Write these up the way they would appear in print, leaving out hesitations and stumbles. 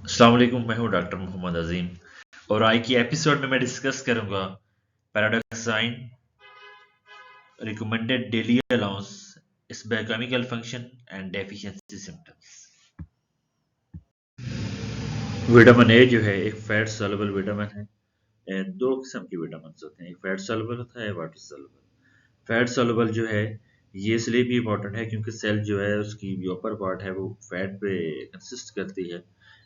अस्सलाम वालेकुम। मैं हूँ डॉक्टर मोहम्मद अजीम और आज की एपिसोड में मैं डिस्कस करूंगा पैराडॉक्साइन रिकमेंडेड डेली अलाउंस इस biochemical function and deficiency symptoms. Vitamin A जो है एक फैट सॉल्युबल विटामिन है। दो किस्म के विटामिन होते हैं, एक फैट सॉल्युबल होता है, वाटर सॉल्युबल। फैट सॉल्युबल जो है ये इसलिए भी इम्पोर्टेंट है क्योंकि सेल जो है उसकी जो अपर पार्ट है वो फैट पे कंसिस्ट करती है।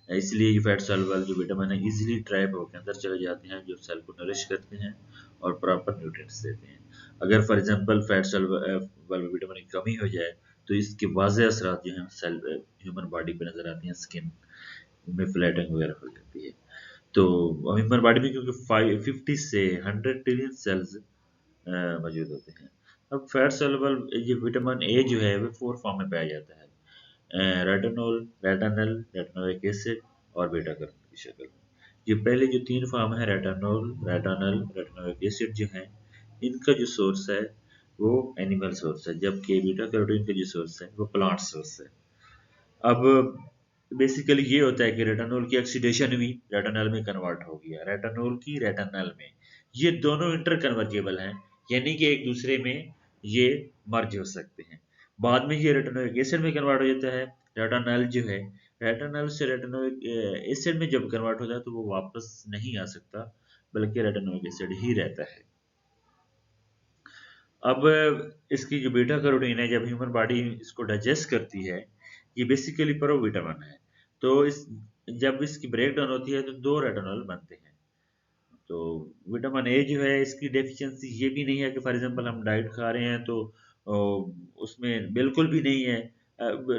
इसलिए ये फैट सॉल्युबल जो विटामिन है इजीली ट्रैप होकर अंदर चले जाते हैं, जो सेल को नरिश करते हैं और प्रॉपर न्यूट्रिएंट्स देते हैं। अगर for example fat soluble vitamin की कमी हो जाए तो इसके वाज़ेह असरात जो हैं सेल ह्यूमन बॉडी पे नजर आती हैं। स्किन में फ्लैटिंग वगैरह हो जाती है। तो ह्यूमन बॉडी में क्योंकि 50 से 100 ट्रिलियन सेल्स मौजूद होते हैं। अब फैट सॉल्युबल ये विटामिन ए जो है वो 4 फॉर्म में पाया जाता है, रेटिनोल, रेटिनल, रेटिनोइक एसिड और बीटा कैरोटीन की शक्ल में। ये पहले जो 3 फॉर्म है रेटिनोल, रेटिनल, रेटिनोइक एसिड जो है इनका जो सोर्स है वो एनिमल सोर्स है, जबकि बीटा कैरोटीन का जो सोर्स है वो प्लांट सोर्स है। अब बेसिकली ये होता है कि रेटानॉल की ऑक्सीडेशन हुई, रेटानॉल में कन्वर्ट हो गया, रेटानॉल की रेटानॉल में। ये दोनों इंटर कन्वर्जेबल हैं, यानी कि एक दूसरे में ये मर्ज हो सकते हैं। बाद में ये रेटानोइक एसिड में कन्वर्ट हो जाता है। रेटानॉल जो है रेटानॉल से रेटानोइक एसिड में जब कन्वर्ट होता है तो वो वापस नहीं आ सकता, बल्कि रेटानोइक एसिड ही रहता है। अब इसकी जो बीटा कैरोटीन है जब ह्यूमन बॉडी इसको डाइजेस्ट करती है, ये बेसिकली प्रोविटामिन है। तो इस जब इसकी ब्रेक डाउन होती है तो दो रेटानॉल बनते हैं। तो विटामिन ए जो है इसकी डेफिशिएंसी ये भी नहीं है कि फॉर एग्जांपल हम डाइट खा रहे हैं तो उसमें बिल्कुल भी नहीं है।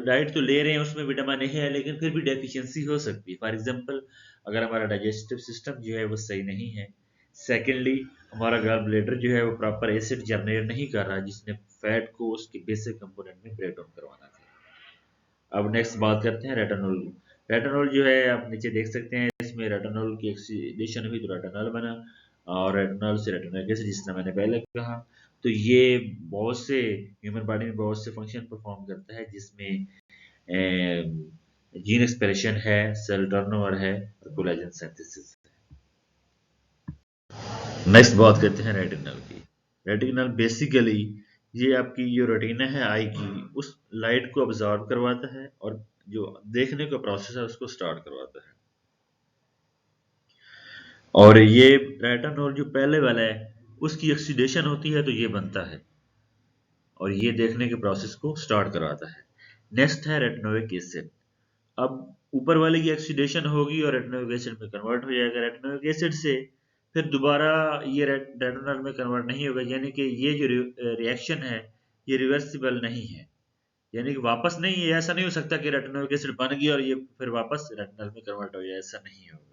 डाइट तो ले रहे हैं उसमें विटामिन ए है लेकिन फिर भी डेफिशिएंसी हो सकती है। फॉर एग्जांपल अगर हमारा डाइजेस्टिव सिस्टम जो है वो सही नहीं है। सेकेंडली हमारा गॉल ब्लैडर जो है वो प्रॉपर एसिड जनरेट नहीं कर रहा जिसने फैट को उसके बेसिक कंपोनेंट में ब्रेक डाउन करवाना था। अब नेक्स्ट बात करते हैं रेटानॉल। रेटानॉल जो है आप नीचे देख सकते हैं, इसमें रेटानॉल की ऑक्सीडेशन हुई तो रेटानॉल बना और रेटानॉल से रेटानोइक एसिड, जिस तरह मैंने पहले कहा। तो ये बहुत से ह्यूमन बॉडी में बहुत से फंक्शन परफॉर्म करता है, जिसमें जीन एक्सप्रेशन है, सेल टर्नओवर है और कोलेजन सिंथेसिस है। नेक्स्ट बात करते हैं रेटिनल की। रेटिनल बेसिकली ये आपकी जो रेटिना है आई की उस लाइट को ऑब्जॉर्व करवाता है और जो देखने का प्रोसेस है उसको स्टार्ट करवाता है। और ये रेटिनॉल जो पहले वाला है उसकी ऑक्सीडेशन होती है तो ये बनता है और ये देखने के प्रोसेस को स्टार्ट करवाता है। नेक्स्ट है रेटिनोइक एसिड। अब ऊपर वाले की ऑक्सीडेशन होगी और रेटिनोइक एसिड में कन्वर्ट हो जाएगा। रेटिनोइक एसिड से फिर दोबारा ये रेटिनॉल में कन्वर्ट नहीं होगा, यानी कि ये जो रिएक्शन है ये रिवर्सिबल नहीं है, यानी कि वापस नहीं है। ऐसा नहीं हो सकता कि रेटिनोइक एसिड बन गया और ये फिर वापस रेटिनॉल में कन्वर्ट हो जाए, ऐसा नहीं होगा।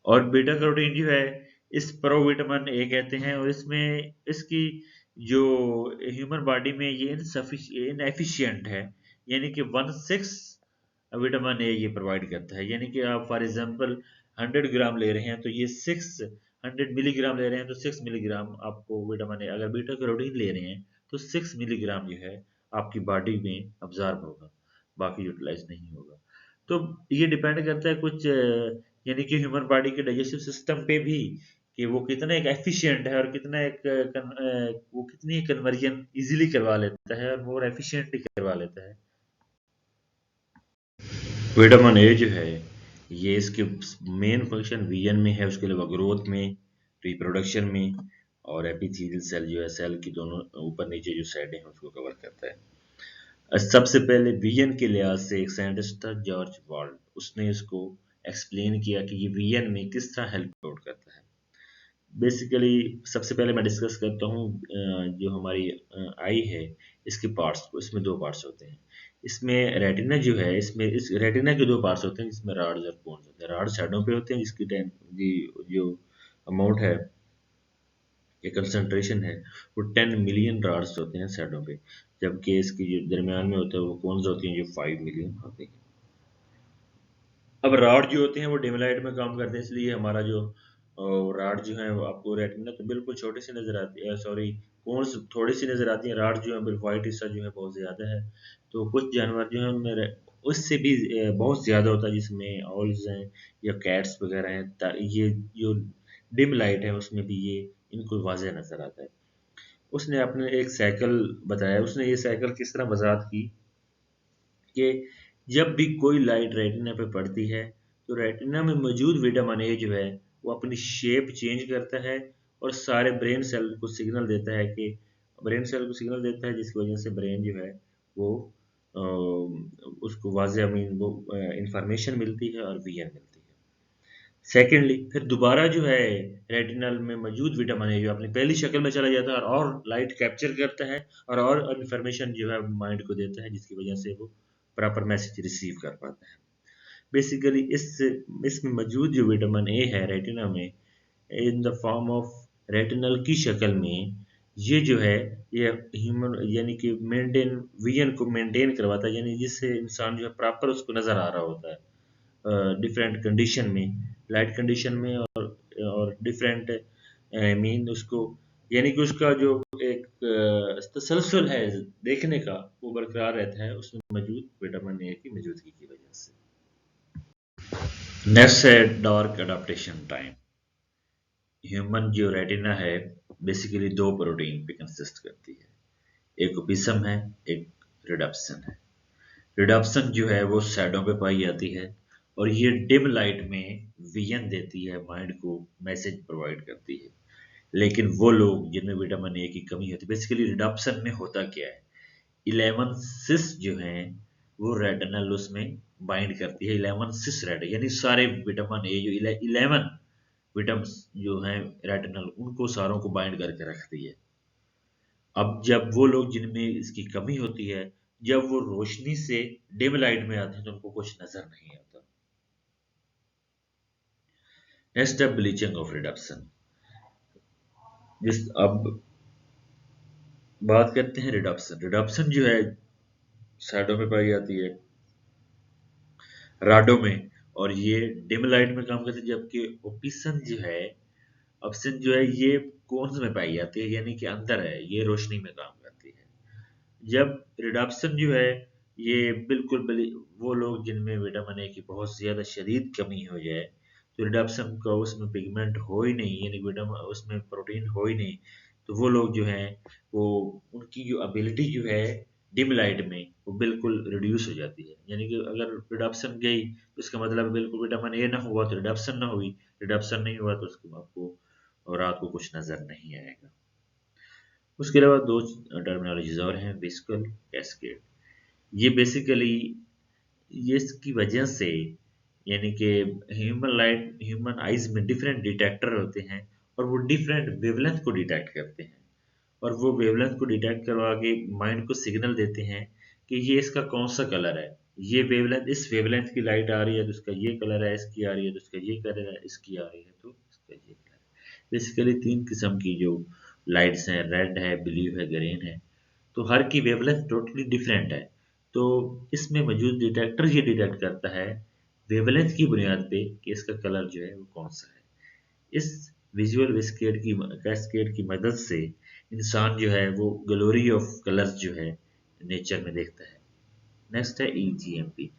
और बीटा कैरोटीन जो है इस प्रोविटामिन ए कहते हैं और इसमें इसकी जो ह्यूमन बॉडी में ये इनएफिशिएंट है, यानी कि 1/6 विटामिन ए ये प्रोवाइड करता है। यानी कि आप फॉर एग्जांपल 100 ग्राम ले रहे हैं तो ये 600 मिलीग्राम ले रहे हैं तो 6 मिलीग्राम आपको विटामिन ए, अगर बीटा कैरोटीन ले रहे हैं तो 6 मिलीग्राम जो है आपकी बॉडी में अब्जॉर्ब होगा, बाकी यूटिलाइज नहीं होगा। तो ये डिपेंड करता है कुछ यानी कि ह्यूमन बॉडी के डाइजेस्टिव सिस्टम पे भी, कि वो कितना एक एफिशिएंट है और कितना एक वो कितनी कन्वर्जन इजीली करवा लेता है और मोर एफिशिएंटली करवा लेता है। विटामिन ए जो है ये इसके मेन फंक्शन विजन में है, उसके अलावा ग्रोथ में, रिप्रोडक्शन में और एपिथेलियल सेल जो है सेल की दोनों ऊपर नीचे जो साइड है उसको कवर करता है। सबसे पहले विजन के लिहाज से एक साइंटिस्ट था जॉर्ज वाल्ड, उसने इसको एक्सप्लेन किया कि ये विजन में किस तरह हेल्प आउट करता है। बेसिकली सबसे पहले मैं डिस्कस करता हूँ जो हमारी आई है इसके पार्ट्स को। इसमें दो पार्ट्स होते हैं। इसमें रेटिना जो है, इसमें इस रेटिना के दो पार्ट्स होते हैं जिसमें राड्स और कोन्स होते हैं। राड साइडों पे होते हैं जिसकी जो अमाउंट है ये कंसंट्रेशन है वो 10 मिलियन राड्स होते हैं साइडों पे, जबकि इसकी जो दरमियान में होता है वो कोन्स होती हैं जो 5 मिलियन होते हैं। अब राड जो होते हैं वो डिम लाइट में काम करते हैं, इसलिए हमारा जो राड जो है वो आपको रेटिना तो बिल्कुल छोटी सी नजर आती है, सॉरी कोन्स थोड़ी सी नजर आती है, राड जो है बिल्कुल व्हाइट हिस्सा जो है बहुत ज्यादा है। तो कुछ जानवर जो है उनमें उससे भी बहुत ज़्यादा होता है, जिसमें ऑल्स हैं या कैट्स वगैरह हैं, ये जो डिम लाइट है उसमें भी ये इनको वाज़ह नज़र आता है। उसने अपने एक साइकिल बताया, उसने ये साइकिल किस तरह वज़ाहत की कि जब भी कोई लाइट रेटिना पे पड़ती है तो रेटिना में मौजूद विटामिन ए जो है वो अपनी शेप चेंज करता है और सारे ब्रेन सेल को सिग्नल देता है कि ब्रेन सेल को सिग्नल देता है, जिसकी वजह से ब्रेन जो है वो उसको वाज़े मीन वो इंफॉर्मेशन मिलती है और विजन मिलती है। सेकेंडली फिर दोबारा जो है रेटिनल में मौजूद विटामिन ए जो अपनी पहली शक्ल में चला जाता है और लाइट कैप्चर करता है और इंफॉर्मेशन जो है माइंड को देता है, जिसकी वजह से वो प्रॉपर मैसेज रिसीव कर पाता है। बेसिकली इसमें मौजूद जो विटामिन ए है रेटिना में in the form of retinal की शक्ल में, ये जो है ये ह्यूमन यानी कि मेंटेन विजन को मेंटेन करवाता है, यानी जिससे इंसान जो है प्रॉपर उसको नज़र आ रहा होता है डिफरेंट कंडीशन में, लाइट कंडीशन में और डिफरेंट मीन उसको, यानी कि उसका जो एक तसलसल है देखने का वो बरकरार रहता है उसमें मौजूद विटामिन ए की मौजूदगी की वजह से। नेक्स्ट है डार्क अडाप्टेशन टाइम। ह्यूमन जो रेटिना है बेसिकली दो प्रोटीन पे कंसिस्ट करती है, एक ओपिसम है, एक रिडप्सन है। रिडप्शन जो है वो शैडो पे पाई जाती है और ये डिम लाइट में विजन देती है, माइंड को मैसेज प्रोवाइड करती है। लेकिन वो लोग जिनमें विटामिन ए की कमी होती है, बेसिकली रिडप्शन में होता क्या है, 11 सिस जो हैं वो रेटिनल उसमें बाइंड करती है, 11 सिस रेड यानी सारे विटामिन ए जो 11 विटामिन जो हैं रेटिनल उनको सारों को बाइंड करके रखती है। अब जब वो लोग जिनमें इसकी कमी होती है, जब वो रोशनी से डिम लाइट में आते हैं तो उनको कुछ नजर नहीं आता। नेक्स्ट है ब्लीचिंग ऑफ रिडप्शन। जिस अब बात करते हैं रिडप्शन। रिडप्शन जो है शैडो में पाई जाती है, राडो में, और ये डिम लाइट में काम करती है, जबकि ओपिसन जो है ऑप्शन जो है ये कोन्स में पाई जाती है, यानी कि अंदर है, ये रोशनी में काम करती है। जब रिडप्शन जो है ये बिल्कुल वो लोग जिनमें विटामिन ए की बहुत ज़्यादा शदीद कमी हो जाए, तो रिडप्शन का उसमें पिगमेंट हो ही नहीं, यानी विटामिन उसमें प्रोटीन हो ही नहीं, तो वो लोग जो हैं वो उनकी जो एबिलिटी जो है डिम लाइट में वो बिल्कुल रिड्यूस हो जाती है। यानी कि अगर रिडप्शन गई तो इसका मतलब है बिल्कुल विटामिन ए ना हुआ तो रिडप्शन ना हुई, रिडप्शन नहीं हुआ तो उसको आपको और रात को कुछ नज़र नहीं आएगा। उसके अलावा दो टर्मिनोलॉजीज और हैं, विस्कल, कैस्केड। ये बेसिकली ये इसकी वजह से, यानी कि ह्यूमन आइज में डिफरेंट डिटेक्टर होते हैं और वो डिफरेंट वेवलेंथ को डिटेक्ट करते हैं और वो वेवलेंथ को डिटेक्ट करवा के माइंड को सिग्नल देते हैं कि ये इसका कौन सा कलर है, ये वेवलेंथ इस वेवलेंथ की लाइट आ रही है तो इसका ये कलर है, इसकी आ रही है तो इसका ये कलर है, इसकी आ रही है तो इसका ये कलर है। बेसिकली तीन किस्म की जो लाइट्स हैं, रेड है, ब्लू है, ग्रीन है, तो हर की वेवलेंथ टोटली डिफरेंट है। तो इसमें मौजूद डिटेक्टर ये डिटेक्ट करता है वेवलेंथ की बुनियाद पे कि इसका कलर जो है वो कौन सा है। इस विजुअल कैस्केड की मदद से इंसान जो है वो ग्लोरी ऑफ कलर्स जो है नेचर में देखता है। नेक्स्ट है ईजीएमपी।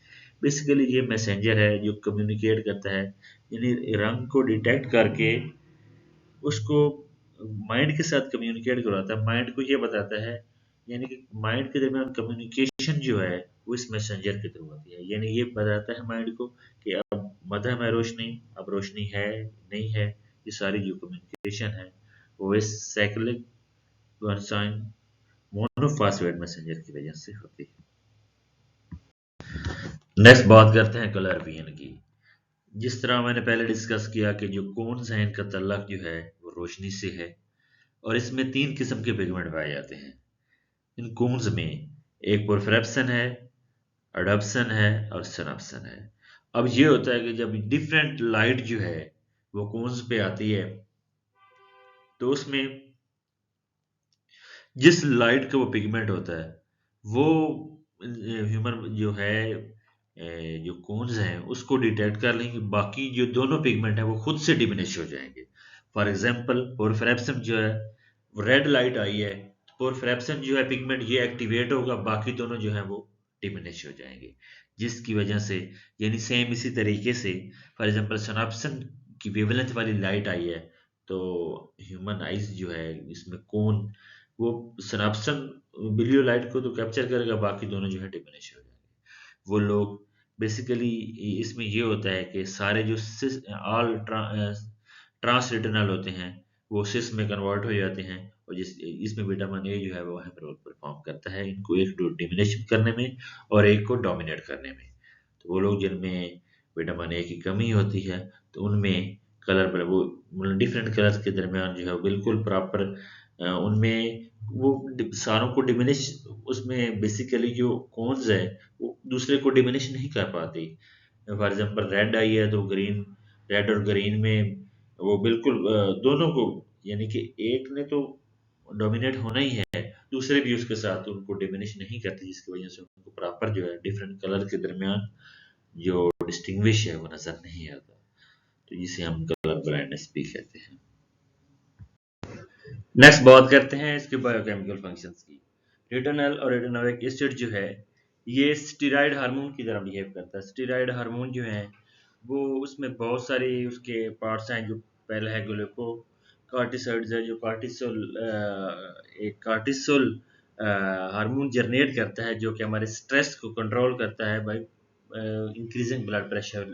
बेसिकली ये मैसेंजर है जो कम्युनिकेट करता है, यानी रंग को डिटेक्ट करके उसको माइंड के साथ कम्युनिकेट करवाता है, माइंड को ये बताता है, यानी कि माइंड के दरमियान कम्युनिकेशन जो है वो इस मैसेंजर के थ्रू होती है, यानी ये बताता है माइंड को कि अब मध्यम है रोशनी, अब रोशनी है नहीं है, ये सारी जो कम्युनिकेशन है वो इस साइक्लिक गुआनिन मोनोफॉस्फेट मैसेंजर की वजह से होती है। नेक्स्ट बात करते हैं कलर विजन की। जिस तरह मैंने पहले डिस्कस किया कि जो कोन्स हैं इनका तल्लक जो है वो रोशनी से है और इसमें तीन किस्म के पिगमेंट पाए जाते हैं इन कोन्स में। एक पोरफ्रेप्सन है, अडप्सन है और सनप्सन है। अब ये होता है कि जब डिफरेंट लाइट जो है वो कोन्स पे आती है तो उसमें जिस लाइट का वो पिगमेंट होता है वो ह्यूमन जो है जो कोन्स हैं उसको डिटेक्ट कर लेंगे, बाकी जो दोनों पिगमेंट है वो खुद से डिमिनिश हो जाएंगे। फॉर एग्जांपल पोरफ्रेप्सन जो है रेड लाइट आई है, पोरफ्रेप्सन जो है पिगमेंट ये एक्टिवेट होगा, बाकी दोनों जो है वो डिमिनिश हो जाएंगे। जिसकी वजह से यानी सेम इसी तरीके से फॉर एग्जांपल सिनॉप्सन की वेवलेंथ वाली लाइट आई है, तो ह्यूमन आइज जो है इसमें कौन वो सिनॉप्सन ब्लू लाइट को तो कैप्चर करेगा, बाकी दोनों जो है डिमिनिश हो जाएंगे। वो लोग बेसिकली इसमें ये होता है कि सारे जो ऑल ट्रांस रेटिनल होते हैं वो सिस में कन्वर्ट हो जाते हैं, और जिस इसमें विटामिन ए जो है वो अहम रोल परफॉर्म करता है इनको एक डिमिनिश करने में और एक को डोमिनेट करने में। तो वो लोग जिनमें विटामिन ए की कमी होती है तो उनमें कलर वो डिफरेंट कलर्स के दरमियान जो है वो बिल्कुल प्रॉपर उनमें वो सारों को डिमिनिश, उसमें बेसिकली जो कॉन्स है वो दूसरे को डिमिनिश नहीं कर पाती। फॉर एग्जांपल रेड आई है तो ग्रीन, रेड और ग्रीन में वो बिल्कुल दोनों को यानी कि एक ने तो डोमिनेट होना ही है, दूसरे भी उसके साथ उनको डिमिनिश नहीं करती, जिसकी वजह से उनको प्रॉपर जो है डिफरेंट कलर के दरमियान जो डिस्टिंग्विश है वो नजर नहीं आता, तो जिसे हम कलर ब्लाइंडनेस भी कहते हैं। नेक्स्ट बात करते हैं इसके बायोकेमिकल फंक्शंस की। रेटिनल और रेटिनोइक एसिड जो है ये स्टीरॉयड हार्मोन की तरह बिहेव करता है। स्टीरॉयड हार्मोन जो है वो उसमें बहुत सारे उसके पार्ट्स हैं, जो पहला है ग्लूको कार्टिसोइड्स है, जो एक कार्टिसोल हार्मोन जनरेट करता है जो कि हमारे स्ट्रेस को कंट्रोल करता है by increasing blood pressure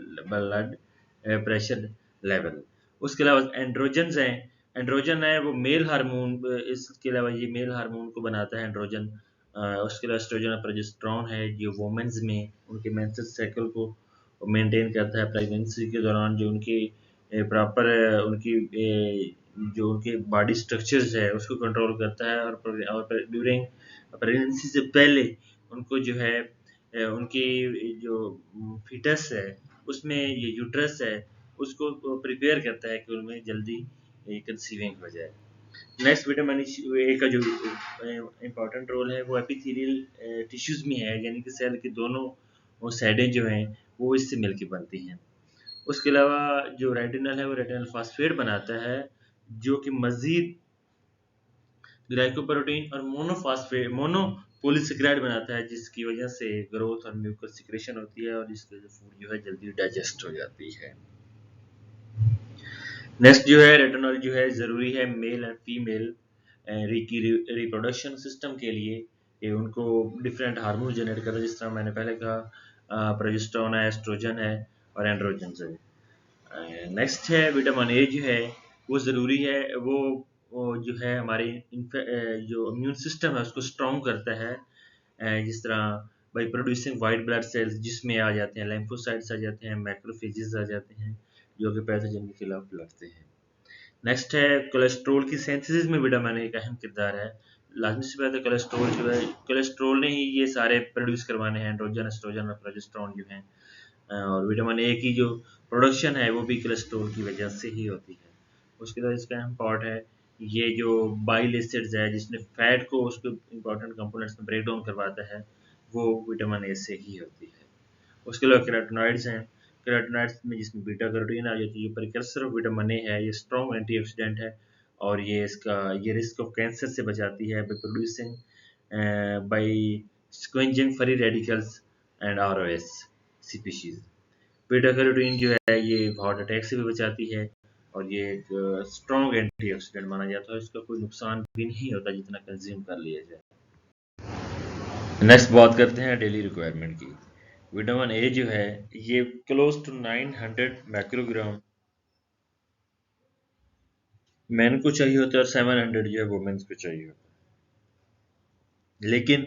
level. उसके अलावा एंड्रोजन्स हैं, एंड्रोजन है वो मेल हार्मोन, इसके अलावा ये मेल हार्मोन को बनाता है एंड्रोजन। उसके अलावा एस्ट्रोजन और प्रोजेस्टेरोन है जो वुमेन्स में उनके मेंस्ट्रुअल साइकिल को मेंटेन करता है। प्रेगनेंसी के दौरान जो उनकी प्रॉपर उनकी जो उनके बॉडी स्ट्रक्चर्स है उसको कंट्रोल करता है, और ड्यूरिंग प्रेगनेंसी से पहले उनको जो है उनकी जो फीटस है उसमें ये यूट्रस है उसको प्रिपेयर करता है कि उनमें जल्दी कंसीविंग हो जाए। नेक्स्ट विटामिन ए का जो इम्पोर्टेंट रोल है वो एपिथेलियल टिश्यूज में है, यानी कि सेल की दोनों वो साइडें जो हैं वो इससे मिलकर बनती हैं। उसके अलावा जो रेटिनल है वो रेटिनल फास्फेट बनाता है जो कि मजीद ग्लाइकोप्रोटीन और मोनोपोलिसैकेराइड बनाता है, जिसकी वजह से ग्रोथ और म्यूकस सिक्रेशन होती है और इसके वजह से फूड जो है जल्दी डाइजेस्ट हो जाती है। नेक्स्ट जो है रेटिनॉल जो है ज़रूरी है मेल एंड फीमेल की रिप्रोडक्शन सिस्टम के लिए। ये उनको डिफरेंट हार्मोन जनरेट करता है, जिस तरह मैंने पहले कहा प्रोजेस्टेरोन है, एस्ट्रोजन है और एंड्रोजन है। नेक्स्ट है विटामिन ए जो है वो ज़रूरी है, वो जो है हमारे जो इम्यून सिस्टम है उसको स्ट्रॉन्ग करता है, जिस तरह by producing white blood cells जिसमें आ जाते हैं लिम्फोसाइट्स आ जाते हैं, मैक्रोफेजेस आ जाते हैं जो कि पैथोजन के खिलाफ लड़ते हैं। नेक्स्ट है कोलेस्ट्रॉल की सिंथेसिस में विटामिन ए का अहम किरदार है। लाजमी सी बात है कोलेस्ट्रॉल जो है कोलेस्ट्रॉल ने ही ये सारे प्रोड्यूस करवाने हैं, एंड्रोजन एस्ट्रोजन और प्रोजेस्टेरोन जो हैं, और विटामिन ए की जो प्रोडक्शन है वो भी कोलेस्ट्रॉल की वजह से ही होती है। उसके बाद इसका अहम पार्ट है ये जो बाइल एसिड्स है जिसने फैट को उसके इंपॉर्टेंट कंपोनेंट्स में ब्रेक डाउन करवाता है, वो विटामिन ए से ही होती है। उसके अलावा केराटिनॉइड्स हैं, केराटिनॉइड्स में जिसमें बीटा कैरोटीन आ जाती है, प्रिकर्सर ऑफ विटामिन ए है, ये स्ट्रॉन्ग एंटीऑक्सीडेंट है और ये रिस्क ऑफ कैंसर से बचाती है by producing by scavenging free radicals and ROS species. Beta carotene जो है ये हार्ट अटैक से भी बचाती है और ये एक स्ट्रॉन्ग एंटीऑक्सीडेंट माना जाता है, इसका कोई नुकसान भी नहीं होता जितना कंज्यूम कर लिया जाए। नेक्स्ट बात करते हैं डेली रिक्वायरमेंट की। विटामिन ए जो है ये क्लोज टू 900 माइक्रोग्राम मैन को चाहिए होता है और 700 जो है वुमेन्स को चाहिए होता है, लेकिन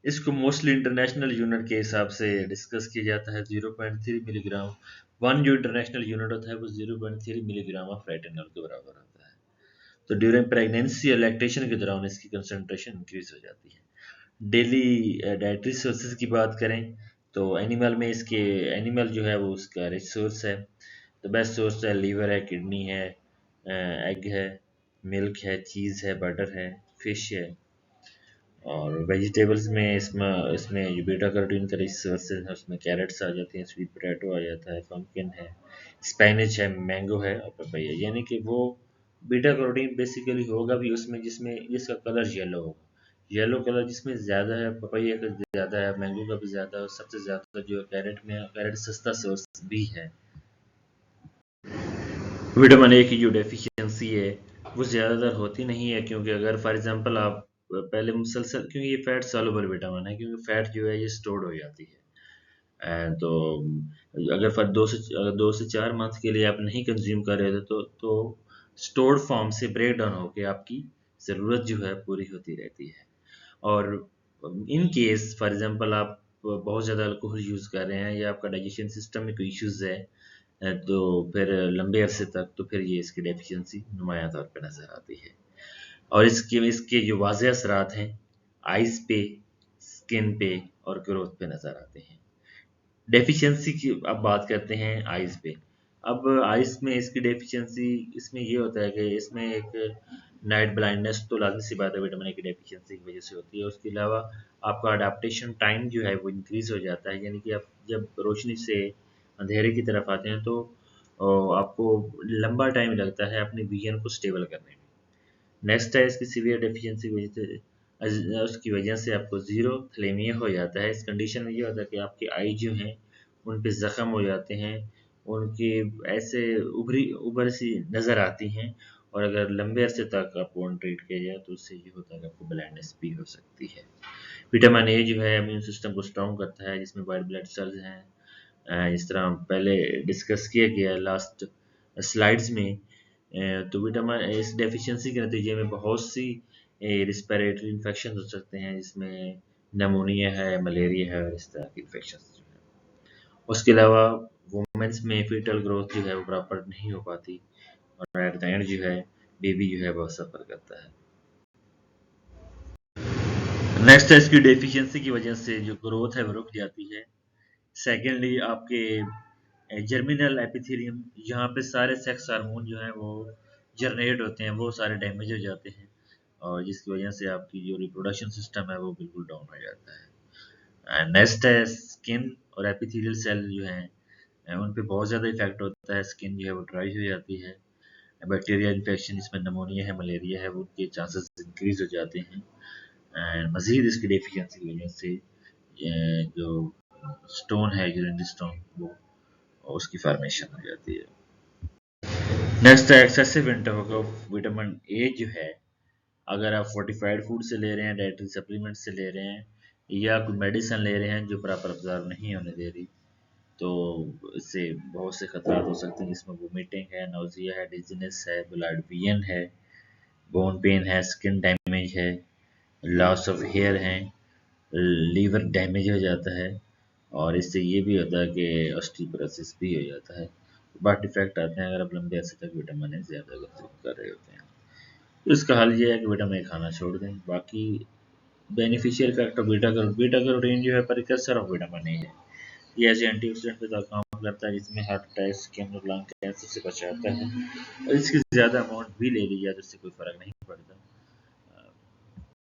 इसको मोस्टली इंटरनेशनल यूनिट के हिसाब से डिस्कस किया जाता है। 0.3 मिलीग्राम, वन जो इंटरनेशनल यूनिट होता है वो 0.3 मिलीग्राम ऑफ रेटिनॉल के बराबर होता है। तो ड्यूरिंग प्रेगनेंसी और लैक्टेशन के दौरान इसकी कंसंट्रेशन इंक्रीज हो जाती है। डेली डाइटरी सोर्सेज की बात करें तो एनिमल में इसके एनिमल जो है वो उसका रिच सोर्स है। तो बेस्ट सोर्स है लीवर है, किडनी है, एग है, मिल्क है, चीज़ है, बटर है, फिश है। और वेजिटेबल्स में इसमें इसमें जो बीटा कैरोटीन का रिच सोर्सेज है उसमें कैरेट्स आ जाती हैं, स्वीट पोटैटो आ जाता है, पम्पकिन है, स्पेनिच है, मैंगो है और पपैया। यानी कि वो बीटा कैरोटीन बेसिकली होगा भी उसमें जिसमें जिसका कलर येलो होगा, येलो कलर जिसमें ज़्यादा है, पपैया का ज़्यादा है, मैंगो का भी ज़्यादा है, और सबसे ज़्यादा जो है कैरेट में, कैरेट सस्ता सोर्स भी है। विटामिन ए की जो डेफिशिएंसी है वो ज़्यादातर होती नहीं है, क्योंकि अगर फॉर एग्जांपल आप पहले मुसलसल, क्योंकि ये फैट सॉल्युबल विटामिन है, क्योंकि फैट जो है ये स्टोर्ड हो जाती है। तो अगर फॉर 2 से 4 मंथ के लिए आप नहीं कंज्यूम कर रहे थे तो स्टोर्ड फॉर्म से ब्रेक डाउन होकर आपकी ज़रूरत जो है पूरी होती रहती है। और इन केस फॉर एग्जांपल आप बहुत ज़्यादा अल्कोहल यूज़ कर रहे हैं या आपका डाइजेशन सिस्टम में कोई इश्यूज है, तो फिर लंबे अरसे तक तो फिर ये इसकी डेफिशिएंसी नुमायां तौर पे नज़र आती है। और इसके इसके जो वाज़ेह असरात हैं आइज़ पे, स्किन पे और ग्रोथ पे नज़र आते हैं। डेफिशिएंसी की अब बात करते हैं आइज़ पे। अब आइज़ में इसकी डेफिशिएंसी इसमें ये होता है कि इसमें एक नाइट ब्लाइंडनेस तो लाज़मी सी बात है विटामिन ए की डेफिशिएंसी की वजह से होती है। उसके अलावा आपका अडैप्टेशन टाइम जो है वो इंक्रीज़ हो जाता है, यानी कि आप जब रोशनी से अंधेरे की तरफ आते हैं तो आपको लंबा टाइम लगता है अपने विजन को स्टेबल करने में। नेक्स्ट है इसकी सीवियर डेफिशिएंसी की वजह से, उसकी वजह से आपको ज़ीरो थैलेमिया हो जाता है। इस कंडीशन में ये होता है कि आपकी आई जो हैं उन पे ज़ख्म हो जाते हैं, उनकी ऐसे उभर सी नज़र आती हैं, और अगर लंबे अरसे तक आपको अनट्रीट किया जाए तो उससे ये होता है कि आपको ब्लाइंडनेस भी हो सकती है। विटामिन ए जो है इम्यून सिस्टम को स्ट्रॉन्ग करता है, जिसमें वाइट ब्लड सेल्स हैं, जिस तरह हम पहले डिस्कस किया गया है लास्ट स्लाइड्स में। तो विटामिन इस डेफिशिएंसी के नतीजे में बहुत सी रिस्पिरेटरी इन्फेक्शन हो सकते हैं, जिसमें नमोनिया है, मलेरिया है, और इस तरह की इन्फेक्शन जो है। उसके अलावा वुमेन्स में फीटल ग्रोथ जो है वो प्रॉपर नहीं हो पाती, और एट द एंड जो है बेबी जो है बहुत सफ़र करता है। नेक्स्ट है इसकी डेफिशिएंसी की वजह से जो ग्रोथ है वो रुक जाती है। सेकेंडली आपके जर्मिनल एपिथेलियम, यहाँ पे सारे सेक्स हार्मोन जो हैं वो जनरेट होते हैं, वो सारे डैमेज हो जाते हैं, और जिसकी वजह से आपकी जो रिप्रोडक्शन सिस्टम है वो बिल्कुल डाउन हो जाता है। एंड नेक्स्ट है स्किन और एपिथेलियल सेल जो हैं उन पे बहुत ज़्यादा इफेक्ट होता है। स्किन जो है वो ड्राई हो जाती है, बैक्टीरिया इन्फेक्शन जिसमें नमोनिया है, मलेरिया है, वो उनके चांसेस इंक्रीज हो जाते हैं। एंड मज़ीद इसकी डेफिशिएंसी की वजह से जो स्टोन है, यूरिनरी स्टोन, वो उसकी फॉर्मेशन हो जाती है। नेक्स्ट है excessive intake of vitamin A जो है, अगर आप फोर्टिफाइड फूड से ले रहे हैं, डाइटरी सप्लीमेंट से ले रहे हैं, या कोई मेडिसिन ले रहे हैं जो प्रॉपर ऑब्जर्व नहीं होने दे रही, तो इससे बहुत से खतरा हो सकते हैं, जिसमें वोमिटिंग है, नोजिया है, डिजीनेस है, ब्लड विजन है, बोन पेन है, स्किन डैमेज है, लॉस ऑफ हेयर है, लीवर डैमेज हो जाता है, और इससे ये भी होता है कि ऑस्टियोपोरोसिस भी हो जाता है। बट इफेक्ट आते हैं अगर आप लंबे अरसे तक विटामिन ए ज़्यादा कंज्यूम कर रहे होते हैं। तो इसका हल ये है कि विटामिन ए खाना छोड़ दें। बाकी beneficial effect of beta carotene जो है प्रिकर्सर ऑफ विटामिन ए है। ये ऐसे एंटीऑक्सीडेंट के साथ काम करता है, जिसमें हार्ट अटैक, स्किन और लंग कैंसर से बचाता है, और इसकी ज़्यादा अमाउंट भी ले ली जाए तो इससे कोई फ़र्क नहीं